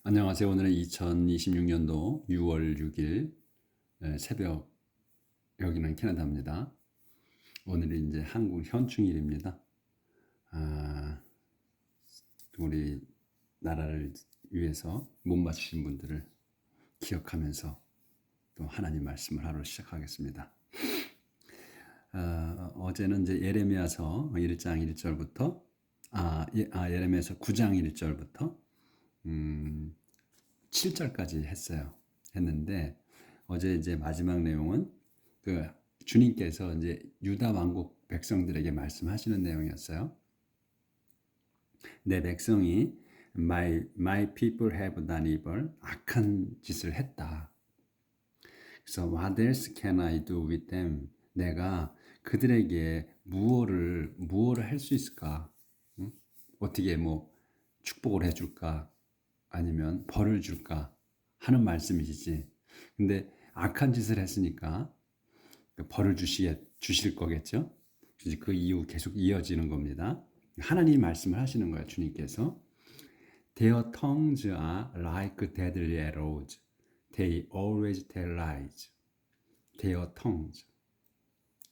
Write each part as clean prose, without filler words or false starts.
안녕하세요. 오늘은 2026년도 6월 6일 새벽, 여기는 캐나다입니다. 오늘은 이제 한국 현충일입니다. 아, 우리 나라를 위해서 몸 바치신 분들을 기억하면서 또 하나님 말씀을 하루 시작하겠습니다. 어제는 이제 예레미야서 1장 1절부터 예레미야서 9장 1절부터 7절까지 했는데, 어제 이제 마지막 내용은 그 주님께서 이제 유다 왕국 백성들에게 말씀하시는 내용이었어요. 내 백성이 my people have done evil, 악한 짓을 했다. 그래서 what else can I do with them? 내가 그들에게 무엇을 할 수 있을까? 응? 어떻게 뭐 축복을 해줄까? 아니면 벌을 줄까? 하는 말씀이시지. 근데 악한 짓을 했으니까 벌을 주실 거겠죠? 그 이후 계속 이어지는 겁니다. 하나님 말씀을 하시는 거예요, 주님께서. Their tongues are like deadly arrows. They always tell lies. Their tongues.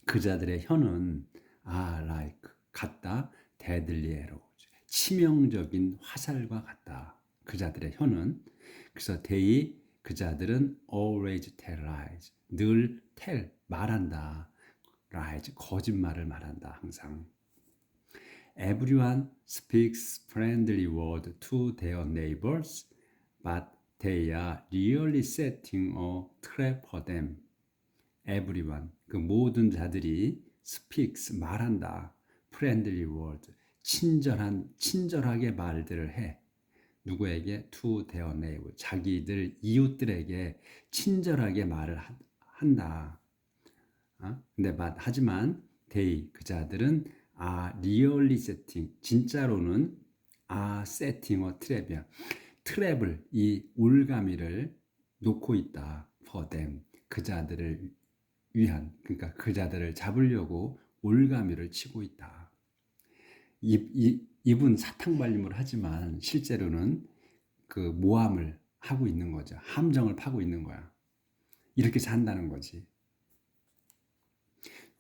그 자들의 혀는 are like, 같다, deadly arrows. 치명적인 화살과 같다. 그 자들의 혀는. 그래서 they, 그 자들은 always tell lies. 늘 tell, 말한다. lies, 거짓말을 말한다, 항상. Everyone speaks friendly word to their neighbors, but they are really setting a trap for them. Everyone, 그 모든 자들이 speaks, 말한다. friendly word, 친절하게 말들을 해. 누구에게? to their neighbor, 자기들 이웃들에게 친절하게 말을 한다. 근데 하지만 they, 그 자들은 are really setting, 진짜로는 are setting a trap이야. 트랩을, 이 올가미를 놓고 있다. for them, 그 자들을 위한, 그러니까 그 자들을 잡으려고 올가미를 치고 있다. 입은 사탕발림을 하지만 실제로는 그 모함을 하고 있는 거죠. 함정을 파고 있는 거야. 이렇게 산다는 거지.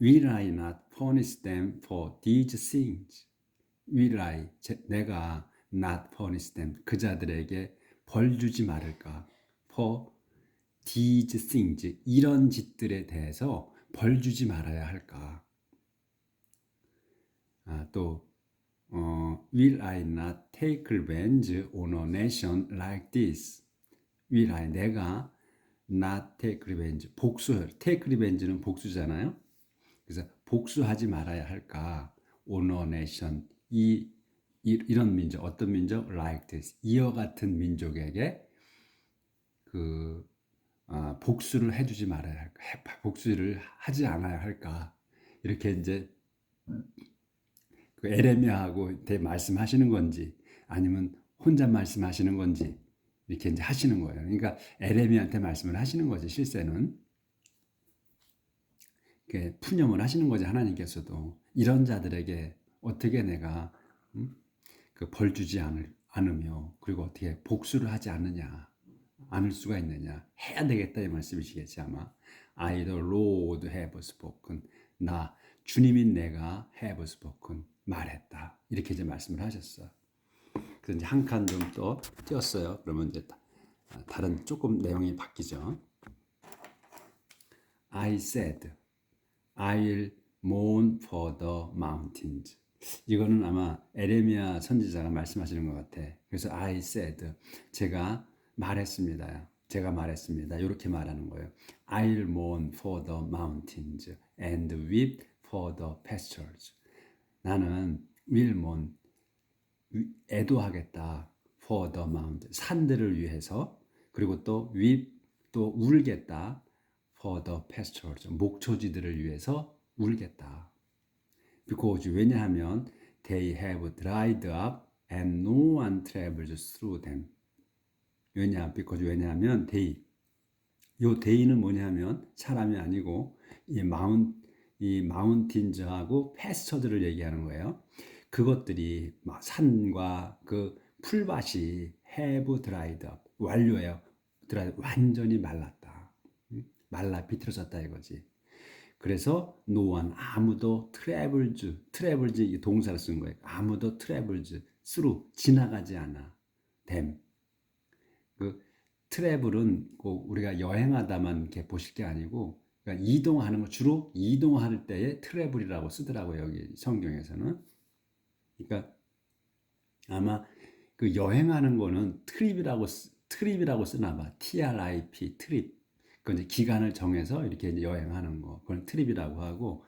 Will I not punish them for these things? Will I, 내가 not punish them, 그 자들에게 벌 주지 말을까? For these things, 이런 짓들에 대해서 벌 주지 말아야 할까? 또 will I not take revenge on a nation like this? Will I, 내가 not take revenge, take revenge는 복수잖아요. 그래서 복수하지 말아야 할까? on a nation, 이런 민족, 어떤 민족? like this, 이와 같은 민족에게 복수를 해주지 말아야 할까? 복수를 하지 않아야 할까? 이렇게 이제 그 에레미야하고 말씀하시는 건지, 아니면 혼자 말씀하시는 건지, 이렇게 이제 하시는 거예요. 그러니까 에레미야한테 말씀을 하시는 거지, 실제는. 푸념을 하시는 거지, 하나님께서도. 이런 자들에게 어떻게 내가 그 벌 주지 않으며, 그리고 어떻게 복수를 하지 않을 수가 있느냐. 해야 되겠다, 이 말씀이시겠지, 아마. I the Lord have spoken. 주님인 내가 have spoken, 말했다. 이렇게 이제 말씀을 하셨어. 그래서 이제 한 칸 좀 또 띄었어요. 그러면 이제 다른 조금 내용이 바뀌죠. I said, I'll mourn for the mountains. 이거는 아마 에레미야 선지자가 말씀하시는 것 같아. 그래서 I said, 제가 말했습니다. 이렇게 말하는 거예요. I'll mourn for the mountains and weep for the pastures. 나는 will mourn, 애도하겠다. for the mountain, 산들을 위해서. 그리고 또 weep, 또 울겠다. for the pastures, 목초지들을 위해서 울겠다. because, 왜냐하면 they have dried up and no one travels through them. 왜냐하면 요 day는 뭐냐면 사람이 아니고 이 마운틴즈하고 패스처들을 얘기하는 거예요. 그것들이 산과 그 풀밭이 have dried up. 완료예요. 완전히 말랐다. 말라 비틀어졌다 이거지. 그래서 no one, 아무도 travels 이 동사를 쓴 거예요. 아무도 travels through, 지나가지 않아. them. 그 트래블은 꼭 우리가 여행하다만 이렇게 보실 게 아니고, 그러니까 이동하는 거, 주로 이동할 때에 트래블이라고 쓰더라고요, 여기 성경에서는. 그러니까 아마 그 여행하는 거는 트립이라고 쓰나 봐. TRIP, 트립. 그 이제 기간을 정해서 이렇게 이제 여행하는 거. 그건 트립이라고 하고,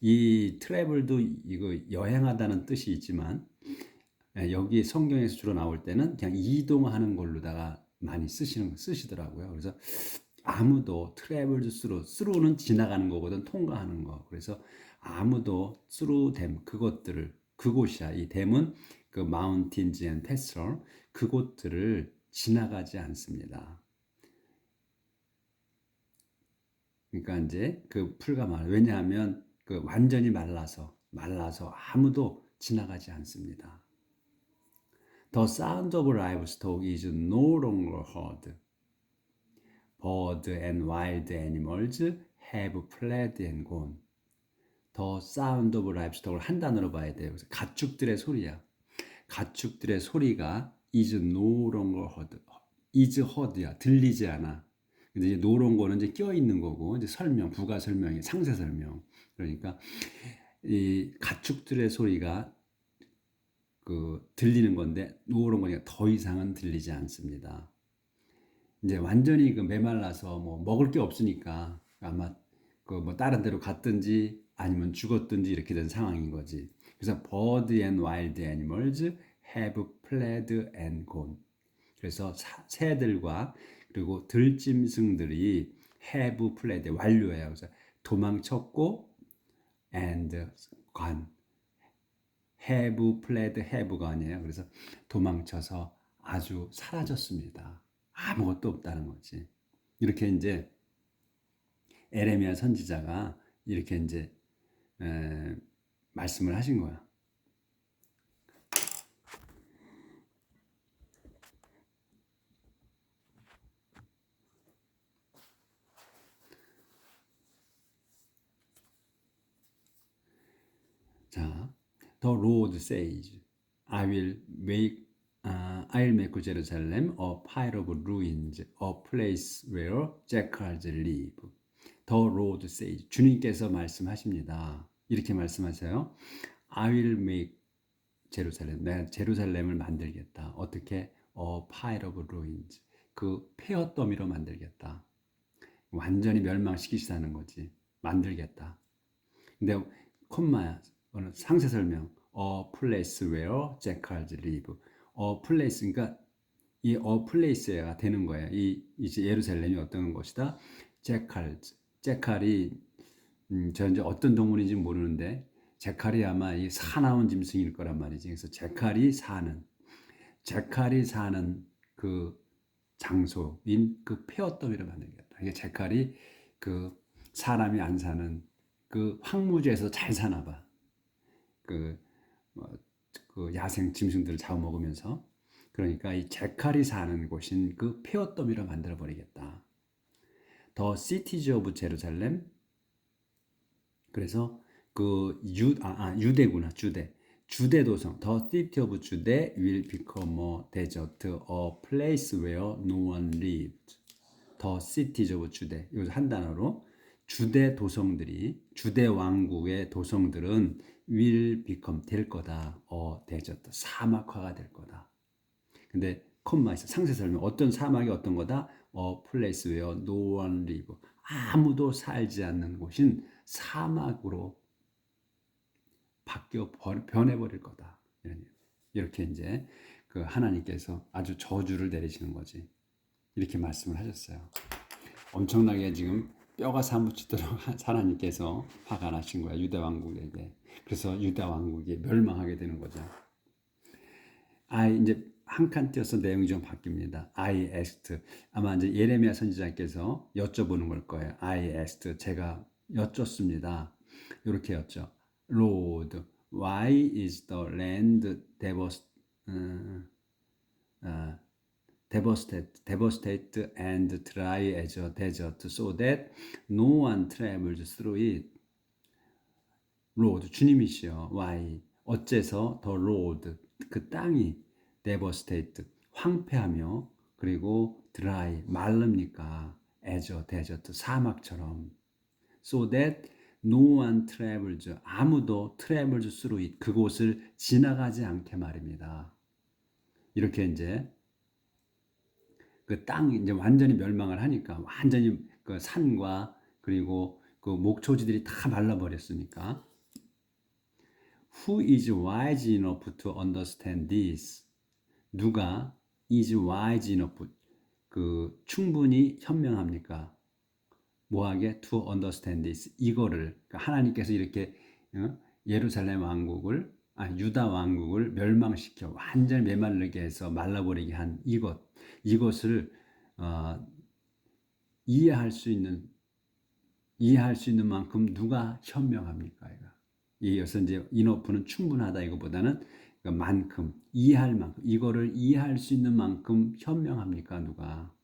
이 트래블도 이거 여행하다는 뜻이 있지만, 여기 성경에서 주로 나올 때는 그냥 이동하는 걸로다가 많이 쓰시더라고요. 그래서 아무도 travels through는 지나가는 거거든, 통과하는 거. 그래서 아무도 through them, 그곳이야. 이 them은 그 mountains and pasture, 그곳들을 지나가지 않습니다. 그러니까 이제 그 풀과 말, 왜냐하면 그 완전히 말라서 아무도 지나가지 않습니다. The sound of livestock is no longer heard. Birds and wild animals have fled and gone. The sound of livestock을 한 단어로 봐야 돼요. 그래서 가축들의 소리야. 가축들의 소리가 is no longer heard. is heard야. 들리지 않아. 근데 이제 no longer는 이제 껴 있는 거고, 이제 부가 설명이 상세 설명. 그러니까 이 가축들의 소리가 들리는 건데, 노란 거니까 더 이상은 들리지 않습니다. 이제 완전히 메말라서 먹을 게 없으니까 아마 다른 데로 갔든지 아니면 죽었든지 이렇게 된 상황인 거지. 그래서 bird and wild animals have fled and gone. 그래서 새들과 그리고 들짐승들이 have fled, 완료해요. 그래서 도망쳤고 and gone. have fled, have가 아니에요. 그래서 도망쳐서 아주 사라졌습니다. 아무것도 없다는 거지. 이렇게 이제 에레미야 선지자가 이렇게 이제 말씀을 하신 거야. 자, The Lord says, I'll make Jerusalem a pile of ruins, a place where jackals live. The Lord says, 주님께서 말씀하십니다. 이렇게 말씀하세요. I will make Jerusalem, 내가 제루살렘을 만들겠다. 어떻게? A pile of ruins, 그 폐허더미로 만들겠다. 완전히 멸망시키시다는 거지. 만들겠다. 근데 콤마야, 상세 설명. A place where jackals live. A place, 그러니까 이 a place가 되는 거예요. 이제 예루살렘이 어떤 곳이다? 제칼이 저 이제 어떤 동물인지 모르는데 제칼이 아마 이 사나운 짐승일 거란 말이지. 그래서 제칼이 사는 그 장소인 그 폐허더미를 만들겠다. 이게 제칼이 사람이 안 사는 황무지에서 잘 사나 봐. 야생 짐승들을 잡아먹으면서. 그러니까 이 제칼이 사는 곳인 그 폐허더미로 만들어 버리겠다. The cities of Jerusalem. 그래서 유대구나, 주대 도성. The city of Judah will become a desert, a place where no one lived. The cities of Judah. 이것을 한 단어로 주대 왕국의 도성들은 will become, 될 거다. desert, 사막화가 될 거다. 근데 콤마 있어. 상세 설명. 어떤 사막이 어떤 거다? A place where no one live. 아무도 살지 않는 곳인 사막으로 변해버릴 거다. 이렇게 이제 하나님께서 아주 저주를 내리시는 거지. 이렇게 말씀을 하셨어요. 엄청나게 지금 뼈가 사무치도록 하나님께서 화가 나신 거야, 유다 왕국에게. 그래서 유다 왕국이 멸망하게 되는 거죠. 이제 한 칸 띄어서 내용이 좀 바뀝니다. I asked. 아마 이제 예레미야 선지자께서 여쭤보는 걸 거예요. I asked. 제가 여쭙습니다. 이렇게 여쭤. Lord, why is the land devastate and dry as a desert, so that no one travels through it. Lord, 주님이시여. Why? 어째서 the road, 그 땅이 devastate, 황폐하며 그리고 dry, 마릅니까? as a desert, 사막처럼. So that no one travels, 아무도 travels through it, 그곳을 지나가지 않게 말입니다. 이렇게 이제 그 땅이 이제 완전히 멸망을 하니까 완전히 그 산과 그리고 그 목초지들이 다 말라버렸으니까 Who is wise enough to understand this? 누가 is wise enough 그 충분히 현명합니까? 뭐하게 to understand this 이거를 그러니까 하나님께서 이렇게 예루살렘 왕국을 유다 왕국을 멸망시켜 완전히 메말르게 해서 말라버리게 한 이것을 이해할 수 있는 만큼 누가 현명합니까? 이것은 이제 인어프는 충분하다 이거보다는 만큼 이해할 만큼 이거를 이해할 수 있는 만큼 현명합니까? 누가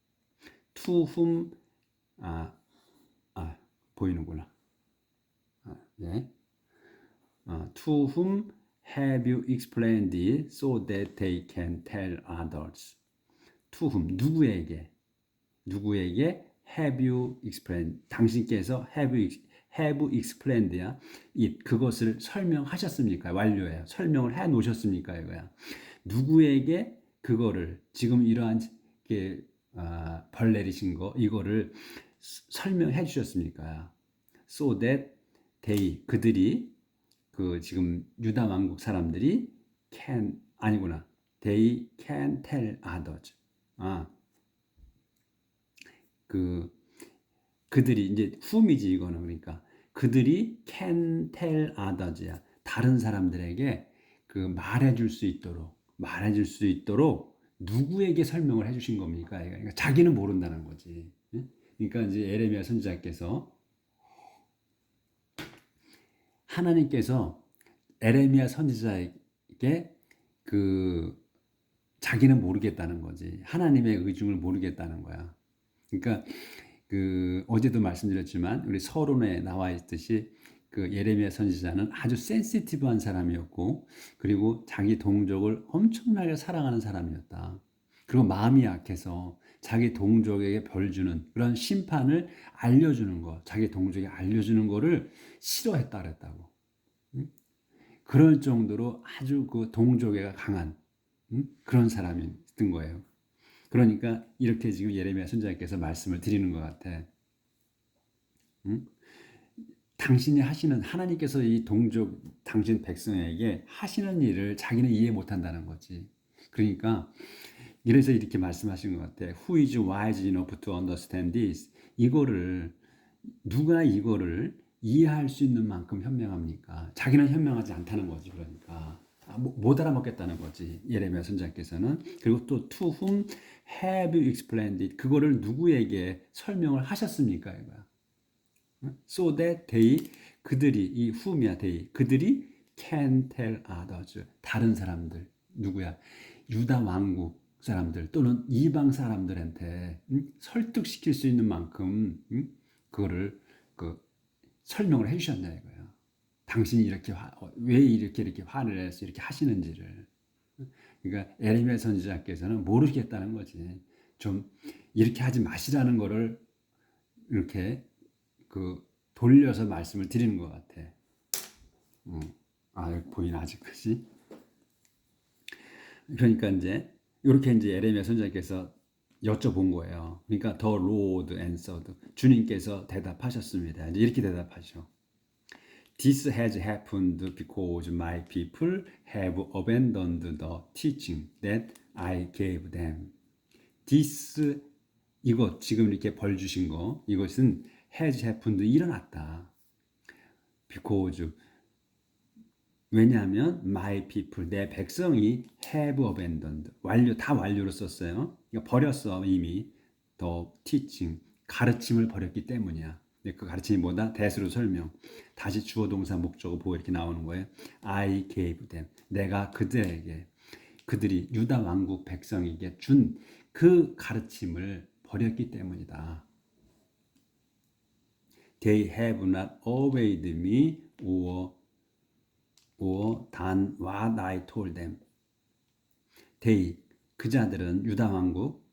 to whom 보이는구나. 예. To whom have you explained it so that they can tell others? To whom 누구에게 have you explained 당신께서 have explained야 그것을 설명하셨습니까? 완료해요. 설명을 해 놓으셨습니까? 이거야. 누구에게 그거를 지금 이러한 벌 내리신 거 이거를 설명해 주셨습니까? So that 그들이 그 지금 유다 왕국 사람들이 they can tell others. 그들이 이제 whom이지 이거는 그러니까 그들이 can tell others야. 다른 사람들에게 그 말해줄 수 있도록 누구에게 설명을 해주신 겁니까? 그러니까 자기는 모른다는 거지. 그러니까 이제 예레미야 선지자께서 하나님께서 예레미야 선지자에게 자기는 모르겠다는 거지. 하나님의 의중을 모르겠다는 거야. 그러니까 어제도 말씀드렸지만 우리 서론에 나와 있듯이 그 예레미야 선지자는 아주 센시티브한 사람이었고 그리고 자기 동족을 엄청나게 사랑하는 사람이었다. 그리고 마음이 약해서 자기 동족에게 벌 주는 그런 심판을 알려주는 거, 자기 동족에게 알려주는 거를 싫어했다 그랬다고. 그럴 정도로 아주 그 동족애가 강한 그런 사람이었던 거예요. 그러니까 이렇게 지금 예레미야 선지자께서 말씀을 드리는 것 같아. 당신이 하시는 하나님께서 이 동족 당신 백성에게 하시는 일을 자기는 이해 못한다는 거지. 그러니까 이래서 이렇게 말씀하신 것 같아. Who is wise enough to understand this? 누가 이거를 이해할 수 있는 만큼 현명합니까? 자기는 현명하지 않다는 거지. 그러니까 못 알아먹겠다는 거지. 예레미야 선지자께서는. 그리고 또 to whom have you explained it? 그거를 누구에게 설명을 하셨습니까? 이거야. So that 그들이 이 whom이야 그들이 can tell others 다른 사람들 누구야? 유다 왕국 사람들 또는 이방 사람들한테 설득시킬 수 있는 만큼 그거를 설명을 해주셨냐 이거야. 당신이 왜 이렇게 화를 내서 이렇게 하시는지를. 그러니까 예레미야 선지자께서는 모르겠다는 거지. 좀 이렇게 하지 마시라는 거를 이렇게 돌려서 말씀을 드리는 것 같아. 여기 보이나 아직 그지? 그러니까 이렇게 예레미야 선지자께서 여쭤본 거예요. 그러니까 the Lord answered. 주님께서 대답하셨습니다. 이렇게 대답하죠. This has happened because my people have abandoned the teaching that I gave them. 이것 지금 이렇게 벌 주신 거 이것은 has happened 일어났다. Because 왜냐하면 my people 내 백성이 have abandoned 완료로 썼어요. 그러니까 버렸어 이미 the teaching 가르침을 버렸기 때문이야. 그 가르침이 뭐다? 대수로 설명. 다시 주어 동사 목적어 보고 이렇게 나오는 거예요. I gave them 내가 그들에게 그들이 유다 왕국 백성에게 준 그 가르침을 버렸기 때문이다. They have not obeyed me or done what I told them. They, 그 자들은 유다 왕국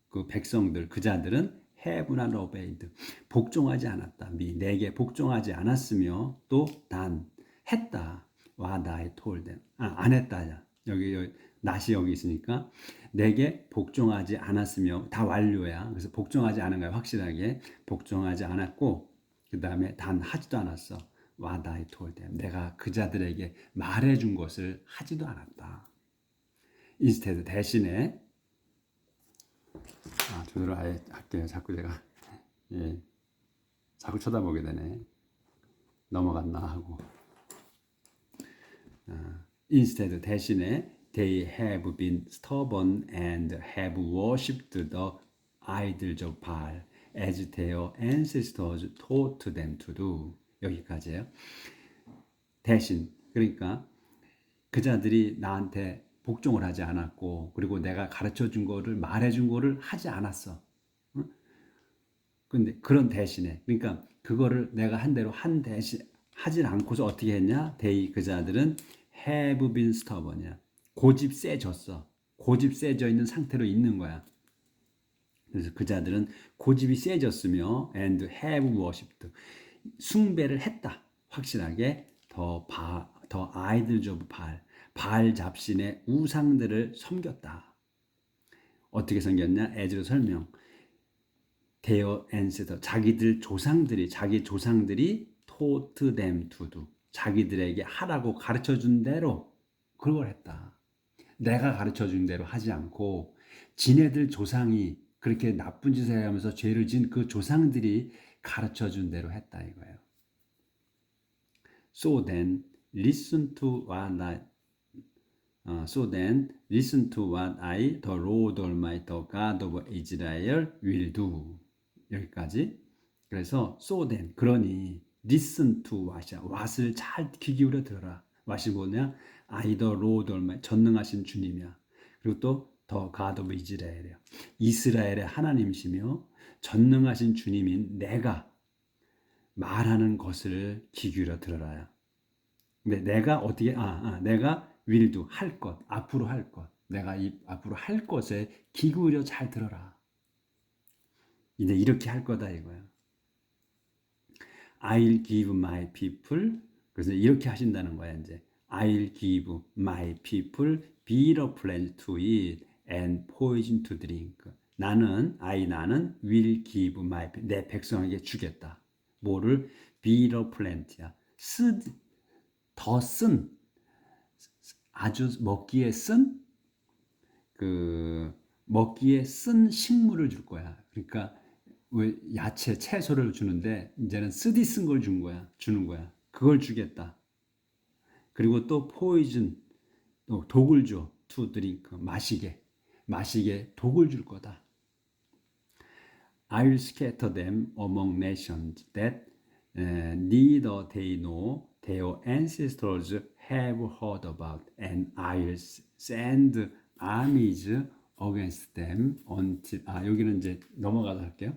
그 백성들 그 자들은 have not obeyed, 복종하지 않았다. 내게 복종하지 않았으며 또 단 했다. what I told them. 안 했다. 여기 not이 여기 있으니까 내게 복종하지 않았으며 다 완료야. 그래서 복종하지 않은 거야. 확실하게 복종하지 않았고 그 다음에 단 하지도 않았어. what I told them. 내가 그 자들에게 말해준 것을 하지도 않았다. instead, 대신에 조절을 아예 할게요. 자꾸 제가 자꾸 쳐다보게 되네. 넘어갔나 하고. instead, 대신에 they have been stubborn and have worshipped the idols of Baal as their ancestors taught them to do. 여기까지예요. 대신, 그러니까 그 자들이 나한테 복종을 하지 않았고 그리고 내가 가르쳐 준 거를 말해 준 거를 하지 않았어. 근데 그런 대신에 그러니까 그거를 내가 한 대로 한 대신 하질 않고서 어떻게 했냐? 그 자들은 have been stubborn이야. 고집 세졌어. 고집 세져 있는 상태로 있는 거야. 그래서 그 자들은 고집이 세졌으며 and have worshipped, 숭배를 했다. 확실하게 더 idols of Baal, 바알 잡신의 우상들을 섬겼다. 어떻게 섬겼냐? as로 설명. their ancestor, 자기 조상들이 taught them to do, 자기들에게 하라고 가르쳐 준 대로 그걸 했다. 내가 가르쳐 준 대로 하지 않고 지네들 조상이 그렇게 나쁜 짓을 하면서 죄를 지은 그 조상들이 가르쳐 준 대로 했다 이거예요. So then listen to what I, the Lord Almighty, the God of Israel, will do. 여기까지. 그래서 so then, 그러니 listen to what을 잘 귀 기울여 들어라. what이 뭐냐? I, the Lord Almighty, 전능하신 주님이야. 그리고 또 the God of Israel이야. 이스라엘의 하나님이시며 전능하신 주님인 내가 말하는 것을 귀 기울여 들어라야. 근데 내가 어떻게 내가 will do, 할 것, 앞으로 할 것, 내가 앞으로 할 것에 귀 기울여 잘 들어라. 이제 이렇게 할 거다 이거야. I'll give my people, 그래서 이렇게 하신다는 거야 이제. I'll give my people bitter plant to eat and poison to drink. 나는 will give my, 내 백성에게 주겠다. 뭐를? bitter plant야. 더 쓴, 아주 먹기에 쓴 식물을 줄 거야. 그러니까 왜 야채, 채소를 주는데 이제는 쓰디 쓴 걸 주는 거야. 그걸 주겠다. 그리고 또 포이즌, 또 독을 줘. to drink, 마시게 독을 줄 거다. I'll scatter them among nations that neither they know their ancestors have heard about, and I'll send armies against them until, 여기는 이제 넘어가서 할게요.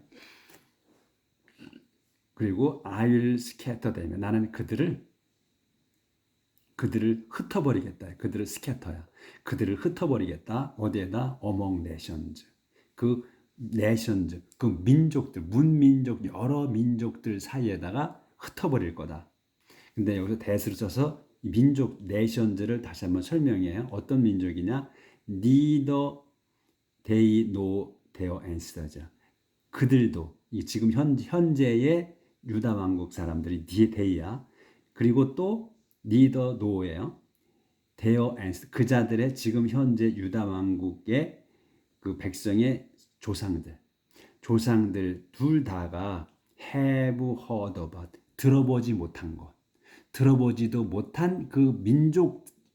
그리고 I'll scatter them, 나는 그들을 흩어버리겠다. 그들을 scatter야. 그들을 흩어버리겠다. 어디에다? among nations. 그 nations, 그 민족들, 문민족, 여러 민족들 사이에다가 흩어버릴 거다. 근데 여기서 that을 써서 민족, nations를 다시 한번 설명해요. 어떤 민족이냐? neither they know their ancestors. 그들도, 지금 현재의 유다 왕국 사람들이 they야. 그리고 또 neither know예요. their ancestors, 그 자들의 지금 현재 유다 왕국의 그 백성의 조상들 둘 다가 have heard about, 들어보지 못한 것, 들어보지도 못한 그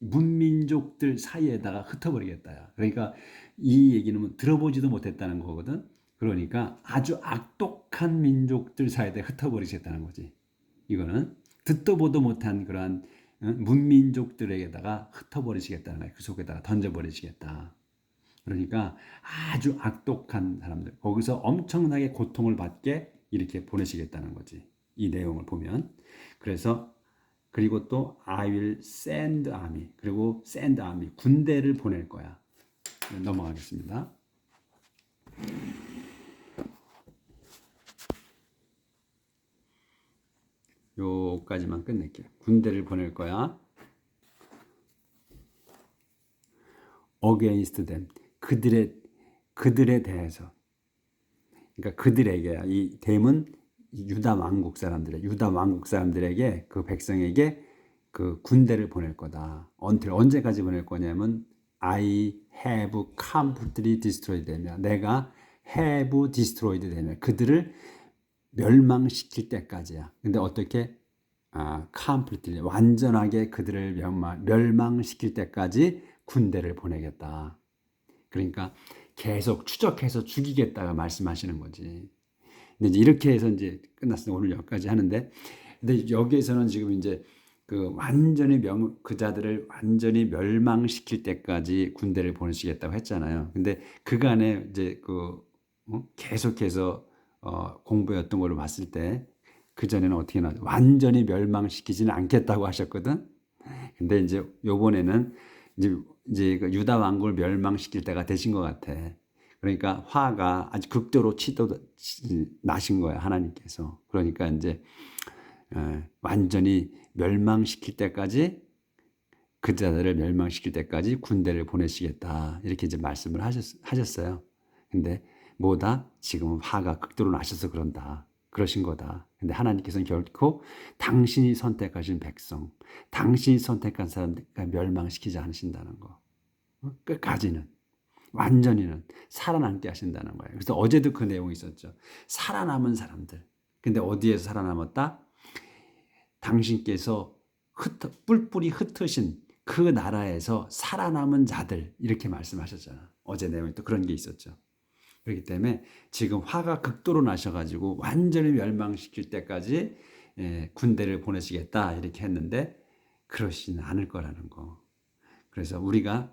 문민족들 사이에다가 흩어버리겠다. 그러니까 이 얘기는 들어보지도 못했다는 거거든. 그러니까 아주 악독한 민족들 사이에 흩어버리겠다는 거지. 이거는 듣도 보도 못한 그러한 문민족들에게다가 흩어버리시겠다는 거예요. 그 속에다가 던져버리시겠다. 그러니까 아주 악독한 사람들, 거기서 엄청나게 고통을 받게 이렇게 보내시겠다는 거지. 이 내용을 보면. 그래서 그리고 또 I will send army, 그리고 send army, 군대를 보낼 거야. 넘어가겠습니다. 요까지만 끝낼게요. 군대를 보낼 거야. against them, 그들에 대해서. 그러니까 그들에게, 이 them은 유다 왕국 사람들에게, 그 백성에게 그 군대를 보낼 거다. until 언제까지 보낼 거냐면 I have completely destroyed them, 내가 have destroyed them, 그들을 멸망시킬 때까지야. 근데 어떻게? completely, 완전하게 그들을 멸망시킬 때까지 군대를 보내겠다. 그러니까 계속 추적해서 죽이겠다가 말씀하시는 거지. 근데 이제 이렇게 해서 이제 끝났어요. 오늘 여기까지 하는데, 근데 여기에서는 지금 이제 그 완전히 그 자들을 완전히 멸망시킬 때까지 군대를 보내시겠다고 했잖아요. 근데 그간에 이제 계속해서 공부했던 걸로 봤을 때 그 전에는 어떻게 나왔죠? 완전히 멸망시키지는 않겠다고 하셨거든. 근데 이제 요번에는 이제 그 유다 왕국을 멸망시킬 때가 되신 것 같아. 그러니까 화가 아주 극도로 나신 거야, 하나님께서. 그러니까 이제 완전히 멸망시킬 때까지, 그 자들을 멸망시킬 때까지 군대를 보내시겠다, 이렇게 이제 말씀을 하셨어요. 근데 뭐다? 지금 화가 극도로 나셔서 그러신 거다. 근데 하나님께서는 결코 당신이 선택하신 백성, 당신이 선택한 사람들 멸망시키지 않으신다는 거. 끝까지는, 완전히는 살아남게 하신다는 거예요. 그래서 어제도 그 내용이 있었죠. 살아남은 사람들. 근데 어디에서 살아남았다? 당신께서 뿔뿔이 흩으신 그 나라에서 살아남은 자들, 이렇게 말씀하셨잖아. 어제 내용에 또 그런 게 있었죠. 그렇기 때문에 지금 화가 극도로 나셔가지고 완전히 멸망시킬 때까지 군대를 보내시겠다, 이렇게 했는데 그러시는 않을 거라는 거. 그래서 우리가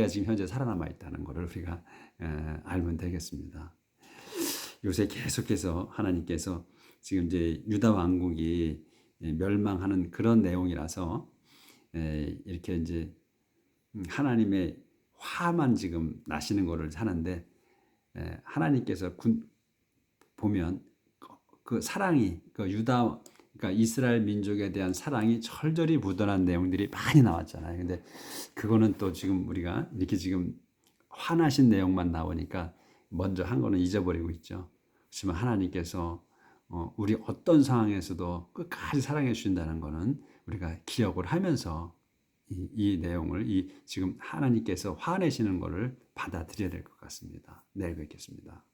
지금 현재 살아남아 있다는 것을 우리가 알면 되겠습니다. 요새 계속해서 하나님께서 지금 이제 유다 왕국이 멸망하는 그런 내용이라서 이렇게 이제 하나님의 화만 지금 나시는 것을 하는데, 하나님께서 보면 그 사랑이, 그러니까 이스라엘 민족에 대한 사랑이 절절히 묻어난 내용들이 많이 나왔잖아요. 근데 그거는 또 지금 우리가 이렇게 지금 화나신 내용만 나오니까 먼저 한 거는 잊어버리고 있죠. 그렇지만 하나님께서 우리 어떤 상황에서도 끝까지 사랑해 주신다는 거는 우리가 기억을 하면서 이 내용을, 지금 하나님께서 화내시는 거를 받아들여야 될 것 같습니다. 내일 뵙겠습니다.